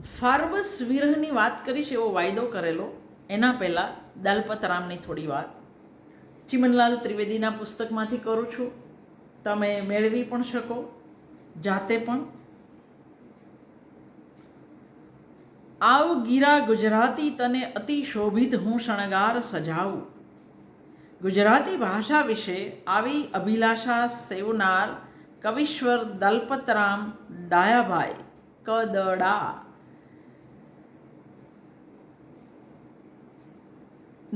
Forbes વિરહની વાત કરીશ એવો વાયદો કરેલો. એના પહેલાં દલપતરામની થોડી વાત ચિમનલાલ ત્રિવેદીના પુસ્તકમાંથી કરું છું. તમે મેળવી પણ શકો જાતે પણ. આવ ગીરા ગુજરાતી તને અતિ શોભિત હું શણગાર સજાવું. ગુજરાતી ભાષા વિશે આવી અભિલાષા સેવનાર કવિશ્વર દલપતરામ ડાયાભાઈ કદડા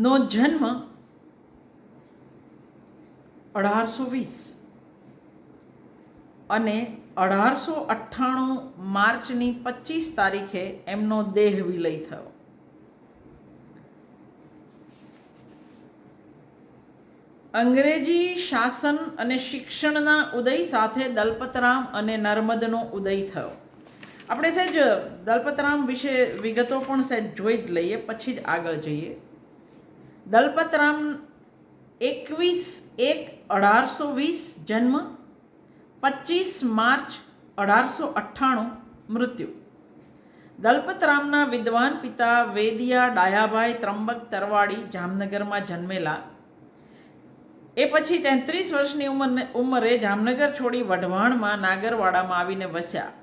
નો જન્મ 1820 અને 1898 માર્ચની 25 તારીખે એમનો દેહ વિલય થયો. અંગ્રેજી શાસન અને શિક્ષણના ઉદય સાથે દલપતરામ અને નર્મદનો ઉદય થયો. આપણે સહેજ દલપતરામ વિશે વિગતો પણ સહેજ જોઈ જ લઈએ, પછી જ આગળ જઈએ. દલપતરામ 21/1/1820 જન્મ, 25 માર્ચ 1898 મૃત્યુ. દલપતરામના વિદ્વાન પિતા વેદિયા ડાયાભાઈ ત્રંબક તરવાડી જામનગરમાં જન્મેલા. એ પછી 33 વર્ષની ઉંમરે જામનગર છોડી વઢવાણમાં નાગરવાડામાં આવીને વસ્યા.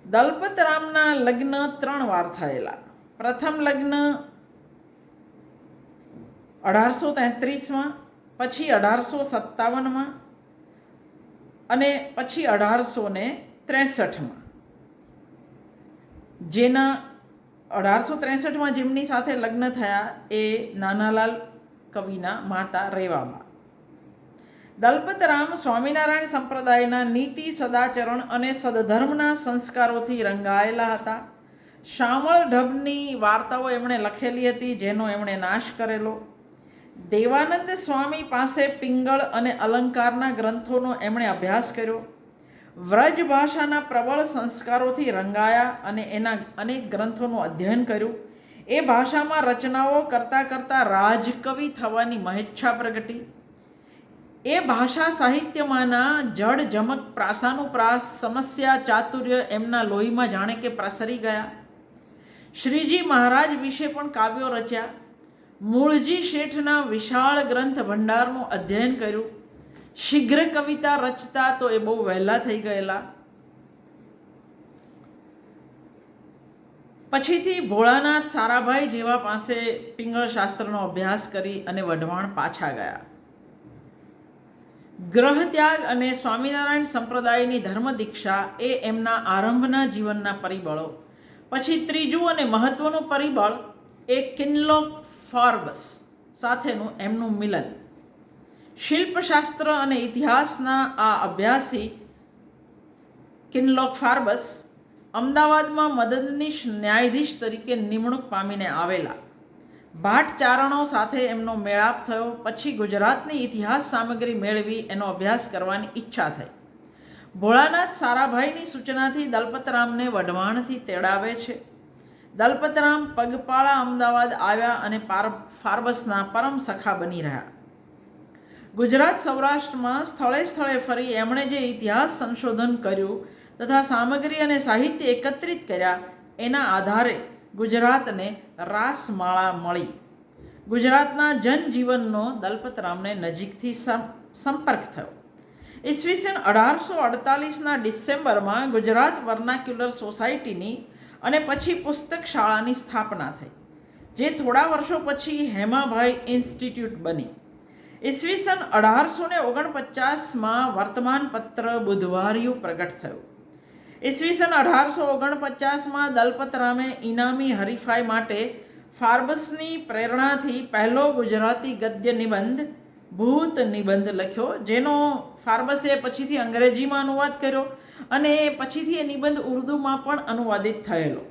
દલપતરામના લગ્ન 3 વાર થયેલા. પ્રથમ લગ્ન 1833માં, પછી 1857માં અને પછી 1863માં. જેના 1863માં જેમની સાથે લગ્ન થયા એ નાનાલાલ કવિના માતા રેવાબા. દલપતરામ સ્વામિનારાયણ સંપ્રદાયના નીતિ, સદાચરણ અને સદધર્મના સંસ્કારોથી રંગાયેલા હતા. શામળ ઢબની વાર્તાઓ એમણે લખેલી હતી, જેનો એમણે નાશ કરેલો. દેવાનંદ સ્વામી પાસે પિંગળ અને અલંકારના ગ્રંથોનો એમણે અભ્યાસ કર્યો. વ્રજ ભાષાના પ્રબળ સંસ્કારોથી રંગાયા અને એના અનેક ગ્રંથોનું અધ્યયન કર્યું. એ ભાષામાં રચનાઓ કરતાં કરતાં રાજકવિ થવાની મહેચ્છા પ્રગટી. એ ભાષા સાહિત્યમાંના જડ જમક પ્રાસાનુપ્રાસ, સમસ્યા, ચાતુર્ય એમના લોહીમાં જાણે કે પ્રસરી ગયા. શ્રીજી મહારાજ વિશે પણ કાવ્યો રચ્યા. મૂળજી શેઠના વિશાળ ગ્રંથ ભંડારનું અધ્યયન કર્યું. શીઘ્ર કવિતા રચતા તો એ બહુ વહેલા થઈ ગયેલા. પછીથી ભોળાનાથ સારાભાઈ જેવા પાસે પિંગળ શાસ્ત્રનો અભ્યાસ કરી અને વઢવાણ પાછા ગયા. ગ્રહત્યાગ અને સ્વામિનારાયણ સંપ્રદાયની ધર્મ દીક્ષા એ એમના આરંભના જીવનના પરિબળો. પછી ત્રીજું અને મહત્વનું પરિબળ એ કિનલોક ફાર્બસ સાથેનું એમનું મિલન. શિલ્પશાસ્ત્ર અને ઇતિહાસના આ અભ્યાસી કિનલોક ફાર્બસ અમદાવાદમાં મદદનીશ ન્યાયાધીશ તરીકે નિમણૂક પામીને આવેલા. ભાટ ચારણો સાથે એમનો મેળાપ થયો. પછી ગુજરાતની ઇતિહાસ સામગ્રી મેળવી એનો અભ્યાસ કરવાની ઈચ્છા થઈ. ભોળાનાથ સારાભાઈની સૂચનાથી દલપતરામને વઢવાણથી તેડાવે છે. દલપતરામ પગપાળા અમદાવાદ આવ્યા અને ફાર્બસના પરમ સખા બની રહ્યા. ગુજરાત સૌરાષ્ટ્રમાં સ્થળે સ્થળે ફરી એમણે જે ઇતિહાસ સંશોધન કર્યું તથા સામગ્રી અને સાહિત્ય એકત્રિત કર્યા, એના આધારે ગુજરાતને રાસમાળા મળી. ગુજરાતના જનજીવનનો દલપતરામને નજીકથી સંપર્ક થયો. ઈસવીસન 1848ના ડિસેમ્બરમાં ગુજરાત વર્નાક્યુલર સોસાયટીની અને પછી પુસ્તક શાળાની સ્થાપના થઈ, જે થોડા વર્ષો પછી હેમાભાઈ ઇન્સ્ટિટ્યૂટ બની. ઈસવીસન 1849માં વર્તમાનપત્ર બુધવારિયું પ્રગટ થયું. ઈસવીસન 1849માં દલપતરામે ઇનામી હરીફાઈ માટે ફાર્બસની પ્રેરણાથી પહેલો ગુજરાતી ગદ્ય નિબંધ ભૂત નિબંધ લખ્યો, જેનો ફાર્બસે પછીથી અંગ્રેજીમાં અનુવાદ કર્યો અને પછીથી એ નિબંધ ઉર્દુમાં પણ અનુવાદિત થયેલો.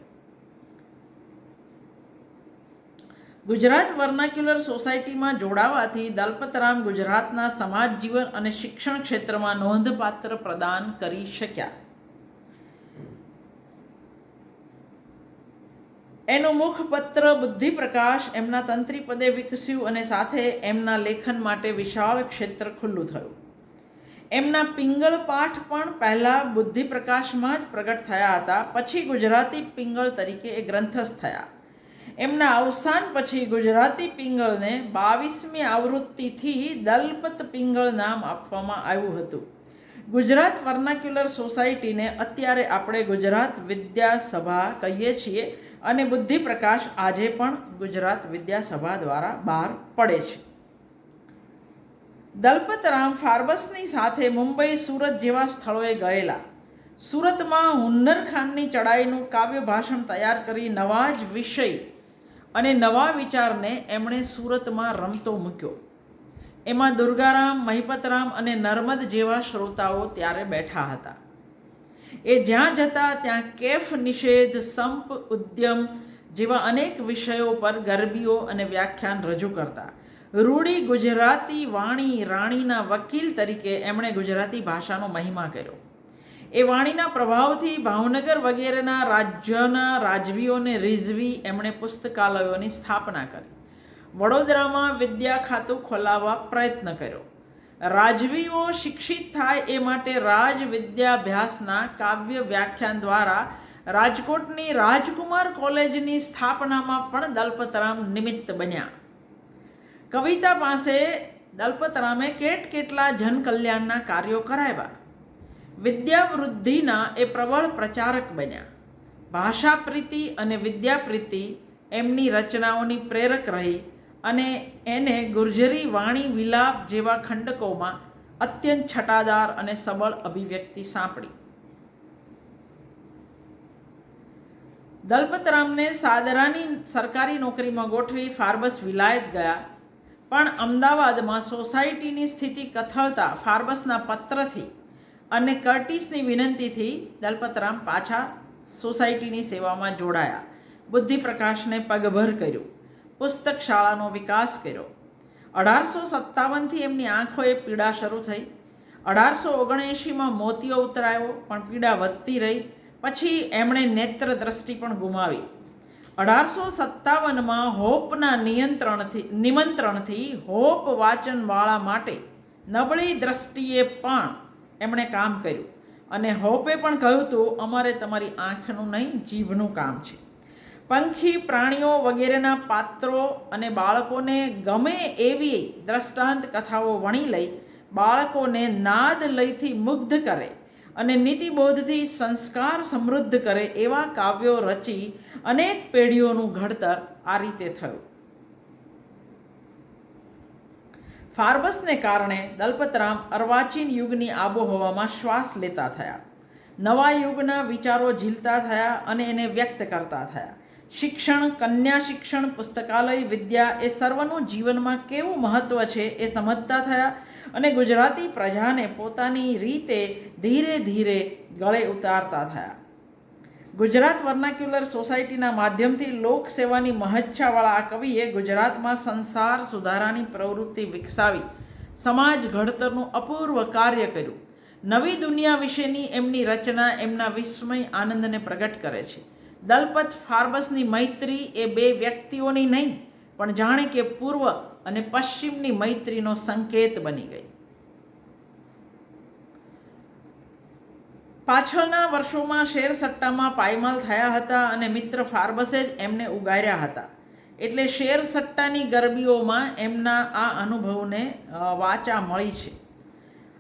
ગુજરાત વર્નાક્યુલર સોસાયટીમાં જોડાવાથી દલપતરામ ગુજરાતના સમાજ જીવન અને શિક્ષણ ક્ષેત્રમાં નોંધપાત્ર પ્રદાન કરી શક્યા. એનું મુખપત્ર બુદ્ધિપ્રકાશ એમના તંત્રી પદે વિકસ્યું અને સાથે એમના લેખન માટે વિશાળ ક્ષેત્ર ખુલ્લું થયું. એમના પિંગળ પાઠ પણ પહેલાં બુદ્ધિપ્રકાશમાં જ પ્રગટ થયા હતા, પછી ગુજરાતી પિંગળ તરીકે એ ગ્રંથસ્થ થયા. એમના અવસાન પછી ગુજરાતી પિંગળને 22મી આવૃત્તિથી દલપત પિંગળ નામ આપવામાં આવ્યું હતું. ગુજરાત વર્નાક્યુલર સોસાયટીને અત્યારે આપણે ગુજરાત વિદ્યા સભા કહીએ છીએ અને બુદ્ધિપ્રકાશ આજે પણ ગુજરાત વિદ્યા સભા દ્વારા બહાર પડે છે. દલપતરામ ફાર્બસની સાથે મુંબઈ, સુરત જેવા સ્થળોએ ગયેલા. સુરતમાં હુન્નર ખાનની ચડાઈનું કાવ્ય ભાષણ તૈયાર કરી નવા જ વિષય અને નવા વિચારને એમણે સુરતમાં રમતો મૂક્યો. એમાં દુર્ગારામ, મહિપતરામ અને નર્મદ જેવા શ્રોતાઓ ત્યારે બેઠા હતા. એ જ્યાં જતા ત્યાં કેફ નિષેધ, સંપ, ઉદ્યમ જેવા અનેક વિષયો પર ગરબીઓ અને વ્યાખ્યાન રજૂ કરતા. રૂડી ગુજરાતી વાણી રાણીના વકીલ તરીકે એમણે ગુજરાતી ભાષાનો મહિમા કર્યો. એ વાણીના પ્રભાવથી ભાવનગર વગેરેના રાજ્યના રાજવીઓને રીઝવી એમણે પુસ્તકાલયોની સ્થાપના કરી. વડોદરામાં વિદ્યા ખાતું ખોલાવવા પ્રયત્ન કર્યો. રાજવીઓ શિક્ષિત થાય એ માટે રાજ વિદ્યાભ્યાસના કાવ્ય વ્યાખ્યાન દ્વારા રાજકોટની રાજકુમાર કોલેજની સ્થાપનામાં પણ દલપતરામ નિમિત્ત બન્યા. કવિતા પાસે દલપતરામે કેટલા જનકલ્યાણના કાર્યો કરાવ્યા. વિદ્યાવૃદ્ધિના એ પ્રબળ પ્રચારક બન્યા. ભાષાપ્રીતિ અને વિદ્યાપ્રીતિ એમની રચનાઓની પ્રેરક રહી અને એને ગુર્જરી વાણી વિલાપ જેવા ખંડકોમાં અત્યંત છટાદાર અને સબળ અભિવ્યક્તિ સાંપડી. દલપતરામને સાદરાની સરકારી નોકરીમાં ગોઠવી ફાર્બસ વિલાયત ગયા, પણ અમદાવાદમાં સોસાયટીની સ્થિતિ કથળતા ફાર્બસના પત્રથી અને કર્ટિસની વિનંતીથી દલપતરામ પાછા સોસાયટીની સેવામાં જોડાયા. બુદ્ધિપ્રકાશને પગભર કર્યું. પુસ્તક શાળાનો વિકાસ કર્યો. 1857થી એમની આંખોએ પીડા શરૂ થઈ. 1879માં મોતિયો ઉતરાયો, પણ પીડા વધતી રહી. પછી એમણે નેત્ર દ્રષ્ટિ પણ ગુમાવી. 1857માં હોપના નિમંત્રણથી હોપ વાચનવાળા માટે નબળી દ્રષ્ટિએ પણ એમણે કામ કર્યું અને હોપે પણ કહ્યું હતું, અમારે તમારી આંખનું નહીં, જીભનું કામ છે. પંખી, પ્રાણીઓ વગેરેના પાત્રો અને બાળકોને ગમે એવી દ્રષ્ટાંત કથાઓ વણી લઈ બાળકોને નાદ લયથી મુગ્ધ કરે અને નીતિબોધથી સંસ્કાર સમૃદ્ધ કરે એવા કાવ્યો રચી અનેક પેઢીઓનું ઘડતર આ રીતે થયું. ફાર્બસને કારણે દલપતરામ અર્વાચીન યુગની આબોહવામાં શ્વાસ લેતા થયા. નવા યુગના વિચારો ઝીલતા થયા અને એને વ્યક્ત કરતા થયા. શિક્ષણ, કન્યા શિક્ષણ, પુસ્તકાલય વિદ્યા એ સર્વનું જીવનમાં કેવું મહત્ત્વ છે એ સમજતા થયા અને ગુજરાતી પ્રજાને પોતાની રીતે ધીરે ધીરે ગળે ઉતારતા થયા. ગુજરાત વર્નાક્યુલર સોસાયટીના માધ્યમથી લોકસેવાની મહચ્છાવાળા આ કવિએ ગુજરાતમાં સંસાર સુધારાની પ્રવૃત્તિ વિકસાવી સમાજ ઘડતરનું અપૂર્વ કાર્ય કર્યું. નવી દુનિયા વિશેની એમની રચના એમના વિસ્મય આનંદને પ્રગટ કરે છે. દલપત ફાર્બસની મૈત્રી એ બે વ્યક્તિઓની નહીં, પણ જાણે કે પૂર્વ અને પશ્ચિમની મૈત્રીનો સંકેત બની ગઈ. પાછળના વર્ષોમાં શેર સટ્ટામાં પાયમાલ થયા હતા અને મિત્ર ફાર્બસે જ એમને ઉગાર્યા હતા. એટલે શેર સટ્ટાની ગરબીઓમાં એમના આ અનુભવને વાચા મળી છે.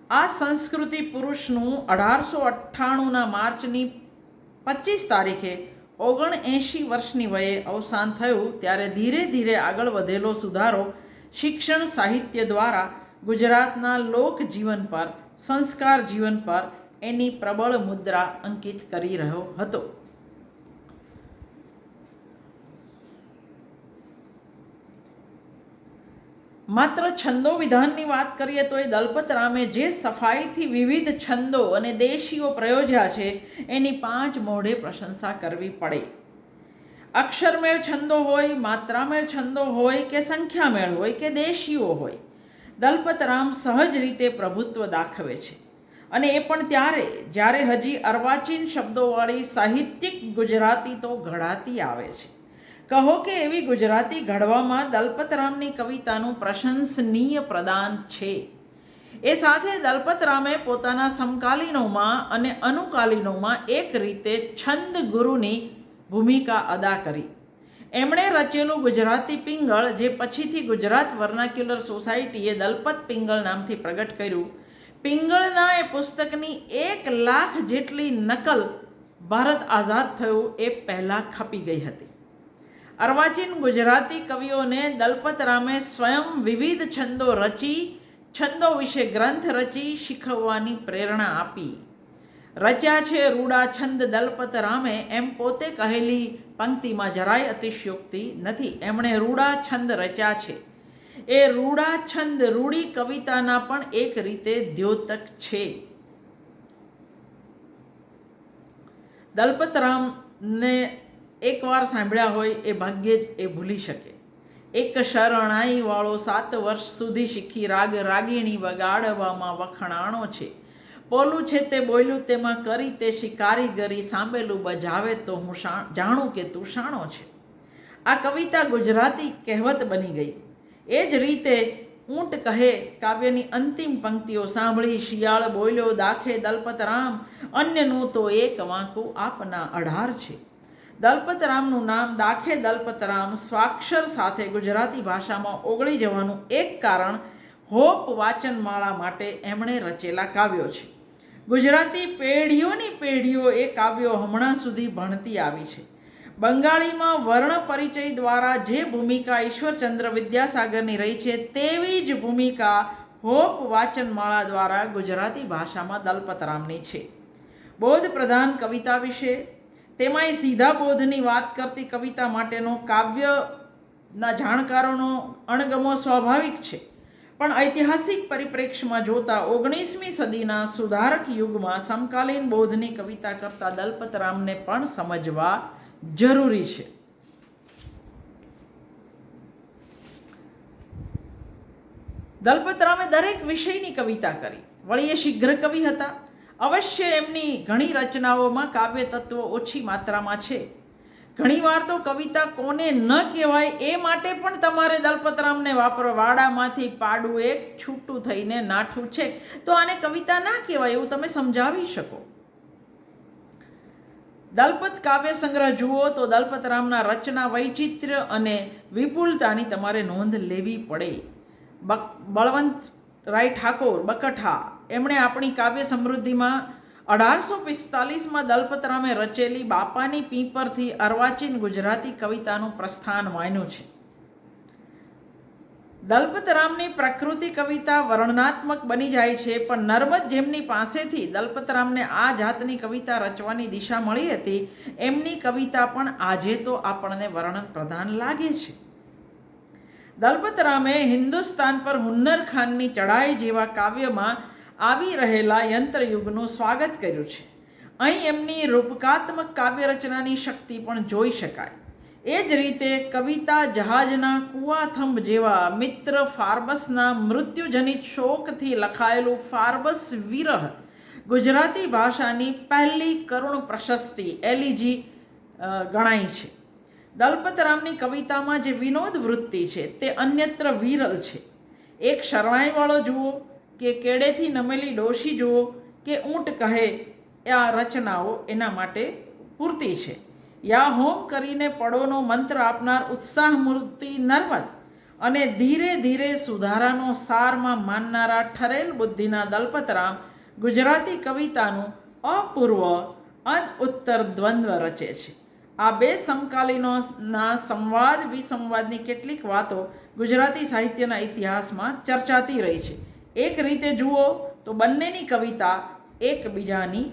આ સંસ્કૃતિ પુરુષનું 1898ના માર્ચની 25 તારીખે 79 વર્ષની વયે અવસાન થયું. ત્યારે ધીરે ધીરે આગળ વધેલો સુધારો શિક્ષણ સાહિત્ય દ્વારા ગુજરાતના લોકજીવન પર, સંસ્કાર જીવન પર એની પ્રબળ મુદ્રા અંકિત કરી રહ્યો હતો. માત્ર છંદો વિધાનની વાત કરીએ તો એ દલપતરામે જે સફાઈથી વિવિધ છંદો અને દેશીઓ પ્રયોજ્યા છે એની 5 મોઢે પ્રશંસા કરવી પડે. અક્ષરમેળ છંદો હોય, માત્રામેળ છંદો હોય કે સંખ્યામેળ હોય કે દેશીઓ હોય, દલપતરામ સહજ રીતે પ્રભુત્વ દાખવે છે. અને એ પણ ત્યારે જ્યારે હજી અર્વાચીન શબ્દોવાળી સાહિત્યિક ગુજરાતી તો ઘડાતી આવે છે. કહો કે એવી ગુજરાતી ઘડવામાં દલપતરામની કવિતાનું પ્રશંસનીય પ્રદાન છે. એ સાથે દલપતરામે પોતાના સમકાલીનોમાં અને અનુકાલીનોમાં એક રીતે છંદ ગુરુની ભૂમિકા અદા કરી. એમણે રચેલું ગુજરાતી પિંગળ, જે પછીથી ગુજરાત વર્નાક્યુલર સોસાયટીએ દલપત પિંગળ નામથી પ્રગટ કર્યું, પિંગળના એ પુસ્તકની 1,00,000 જેટલી નકલ ભારત આઝાદ થયું એ પહેલાં ખપી ગઈ હતી. અર્વાચીન ગુજરાતી કવિઓને દલપતરામે સ્વયં વિવિધ છંદો રચી, છંદો વિશે ગ્રંથ રચી શીખવવાની પ્રેરણા આપી. રચ્યા છે રૂડા છંદ દલપતરામે, એમ પોતે કહેલી પંક્તિમાં જરાય અતિશયોક્તિ નથી. એમણે રૂડા છંદ રચ્યા છે. એ રૂડા છંદ રૂડી કવિતાના પણ એક રીતે દ્યોતક છે. દલપતરામને એકવાર સાંભળ્યા હોય એ ભાગ્યે જ એ ભૂલી શકે. એક શરણાઈ વાળો 7 વર્ષ સુધી શીખી રાગ રાગીણી વગાડવામાં વખણાણો છે. પોલું છે તે બોલ્યું તેમાં કરી તે શિકારીગરી, સાંભેલું બજાવે તો હું જાણું કે તું શાણો છે. આ કવિતા ગુજરાતી કહેવત બની ગઈ. એ જ રીતે ઊંટ કહે કાવ્યની અંતિમ પંક્તિઓ સાંભળી શિયાળ બોલ્યો દાખે દલપતરામ, અન્યનું તો એક વાંકું આપના 18 છે. દલપતરામનું નામ દાખે દલપતરામ સ્વાક્ષર સાથે ગુજરાતી ભાષામાં ઓગળી જવાનું એક કારણ હોપ વાચનમાળા માટે એમણે રચેલા કાવ્યો છે. ગુજરાતી પેઢીઓની પેઢીઓ એ કાવ્યો હમણાં સુધી ભણતી આવી છે. બંગાળીમાં વર્ણ પરિચય દ્વારા જે ભૂમિકા ઈશ્વરચંદ્ર વિદ્યાસાગરની રહી છે, તેવી જ ભૂમિકા હોપ વાચનમાળા દ્વારા ગુજરાતી ભાષામાં દલપતરામની છે. બોધ પ્રધાન કવિતા વિશે, તેમાંય સીધા બોધની વાત કરતી કવિતા માટેનો કાવ્યના જાણકારોનો અણગમો સ્વાભાવિક છે. પણ ઐતિહાસિક પરિપ્રેક્ષ્યમાં જોતા 19મી સદીના સુધારક યુગમાં સમકાલીન બોધની કવિતા કરતા દલપતરામને પણ સમજવા જરૂરી છે. દલપતરામે દરેક વિષયની કવિતા કરી. વળી એ શીઘ્ર કવિ હતા. અવશ્ય એમની ઘણી રચનાઓમાં કાવ્ય તત્વો ઓછી માત્રામાં છે. ઘણીવાર તો કવિતા કોને ન કહેવાય એ માટે પણ તમારે દલપતરામને વાડામાંથી પાડું એક છૂટું થઈને નાઠું છે, તો આને કવિતા ના કહેવાય એવું તમે સમજાવી શકો. દલપત કાવ્ય સંગ્રહ જુઓ તો દલપતરામના રચના વૈચિત્ર્ય અને વિપુલતાની તમારે નોંધ લેવી પડે. બળવંતરાય ઠાકોર બકઠા, એમણે આપણી કાવ્ય સમૃદ્ધિમાં 1845માં દલપતરામે રચેલી બાપાની પીપરથી અર્વાચીન ગુજરાતી કવિતાનું પ્રસ્થાન માન્યું છે. દલપતરામની પ્રકૃતિ કવિતા વર્ણનાત્મક બની જાય છે, પણ નર્મદ જેમની પાસેથી દલપતરામને આ જાતની કવિતા રચવાની દિશા મળી હતી, એમની કવિતા પણ આજે તો આપણને વર્ણન પ્રધાન લાગે છે. દલપતરામે હિન્દુસ્તાન પર હુન્નર ખાનની ચઢાઈ જેવા કાવ્યમાં આવી રહેલા યંત્રયુગનું સ્વાગત કર્યું છે. અહીં એમની રૂપકાત્મક કાવ્ય રચનાની શક્તિ પણ જોઈ શકાય. એ જ રીતે કવિતા જહાજના કુવાથંભ જેવા મિત્ર ફાર્બસના મૃત્યુજનિત શોકથી લખાયેલું ફાર્બસ વિરહ ગુજરાતી ભાષાની પહેલી કરુણ પ્રશસ્તિ એલિજી ગણાય છે. દલપતરામની કવિતામાં જે વિનોદ વૃત્તિ છે તે અન્યત્ર વિરલ છે. એક શરણાઈવાળો જુઓ કે કેડેથી નમેલી ડોશી જુઓ કે ઊંટ કહે, આ રચનાઓ એના માટે પૂરતી છે. યા હોમ કરીને પડોનો મંત્ર આપનાર ઉત્સાહમૂર્તિ નર્મદ અને ધીરે ધીરે સુધારાનો સારમાં માનનારા ઠરેલ બુદ્ધિના દલપતરામ ગુજરાતી કવિતાનું અપૂર્વ અનઉત્તર દ્વંદ્વ રચે છે. આ બે સમકાલીનોના સંવાદ વિસંવાદની કેટલીક વાતો ગુજરાતી સાહિત્યના ઇતિહાસમાં ચર્ચાતી રહી છે. એક રીતે જુઓ તો બંનેની કવિતા એકબીજાની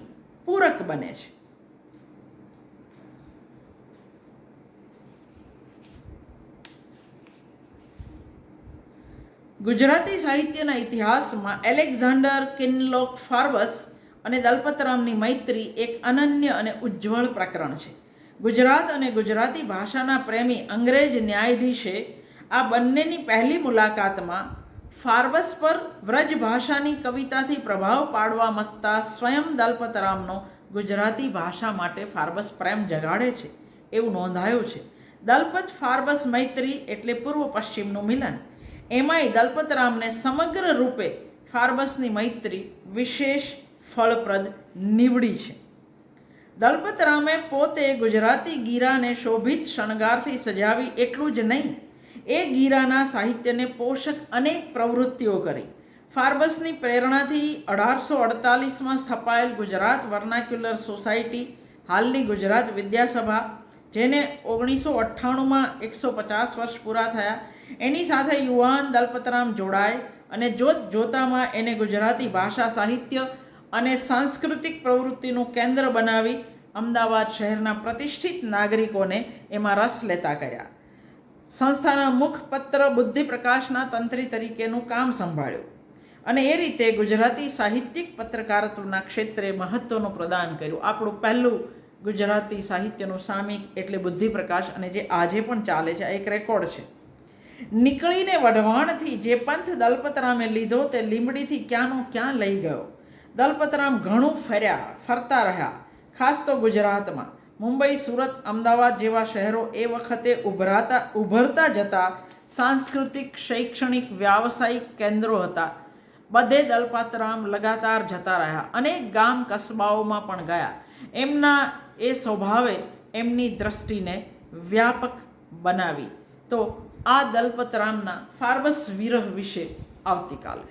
પૂરક બને છે. ગુજરાતી સાહિત્યના ઇતિહાસમાં એલેક્ઝાન્ડર કિનલોક ફાર્બસ અને દલપતરામની મૈત્રી એક અનન્ય અને ઉજ્જવળ પ્રકરણ છે. ગુજરાત અને ગુજરાતી ભાષાના પ્રેમી અંગ્રેજ ન્યાયાધીશે આ બંનેની પહેલી મુલાકાતમાં ફાર્બસ પર વ્રજ ભાષાની કવિતાથી પ્રભાવ પાડવા મથતા સ્વયં દલપતરામનો ગુજરાતી ભાષા માટે ફાર્બસ પ્રેમ જગાડે છે એવું નોંધાયું છે. દલપત ફાર્બસ મૈત્રી એટલે પૂર્વ પશ્ચિમનું મિલન. એમાંય દલપતરામને સમગ્ર રૂપે ફાર્બસની મૈત્રી વિશેષ ફળપ્રદ નીવડી છે. દલપતરામે પોતે ગુજરાતી ગીરાને શોભિત શણગારથી સજાવી એટલું જ નહીં, એ ગીરાના સાહિત્યને પોષક અનેક પ્રવૃત્તિઓ કરી. ફાર્બસની પ્રેરણાથી 1848માં સ્થપાયેલ ગુજરાત વર્નાક્યુલર સોસાયટી, હાલની ગુજરાત વિદ્યાસભા, જેને 1998માં 150 વર્ષ પૂરા થયા, એની સાથે યુવાન દલપતરામ જોડાય અને જોત જોતામાં એને ગુજરાતી ભાષા, સાહિત્ય અને સાંસ્કૃતિક પ્રવૃત્તિનું કેન્દ્ર બનાવી અમદાવાદ શહેરના પ્રતિષ્ઠિત નાગરિકોને એમાં રસ લેતા કર્યા. સંસ્થાના મુખપત્ર બુદ્ધિપ્રકાશના તંત્રી તરીકેનું કામ સંભાળ્યું અને એ રીતે ગુજરાતી સાહિત્યિક પત્રકારત્વના ક્ષેત્રે મહત્ત્વનું પ્રદાન કર્યું. આપણું પહેલું ગુજરાતી સાહિત્યનું સામયિક એટલે બુદ્ધિપ્રકાશ, અને જે આજે પણ ચાલે છે, આ એક રેકોર્ડ છે. નીકળીને વઢવાણથી જે પંથ દલપતરામે લીધો તે લીંબડીથી ક્યાંનો ક્યાં લઈ ગયો. દલપતરામ ઘણું ફરતા રહ્યા, ખાસ તો ગુજરાતમાં. મુંબઈ, સુરત, અમદાવાદ જેવા શહેરો એ વખતે ઉભરતા જતા સાંસ્કૃતિક, શૈક્ષણિક, વ્યાવસાયિક કેન્દ્રો હતા. બધે દલપતરામ લગાતાર જતા રહ્યા. અનેક ગામ કસ્બાઓમાં પણ ગયા. એમના એ સ્વભાવે એમની દ્રષ્ટિને વ્યાપક બનાવી. તો આ દલપતરામના ફાર્બસ વિરહ વિશે આવતીકાલે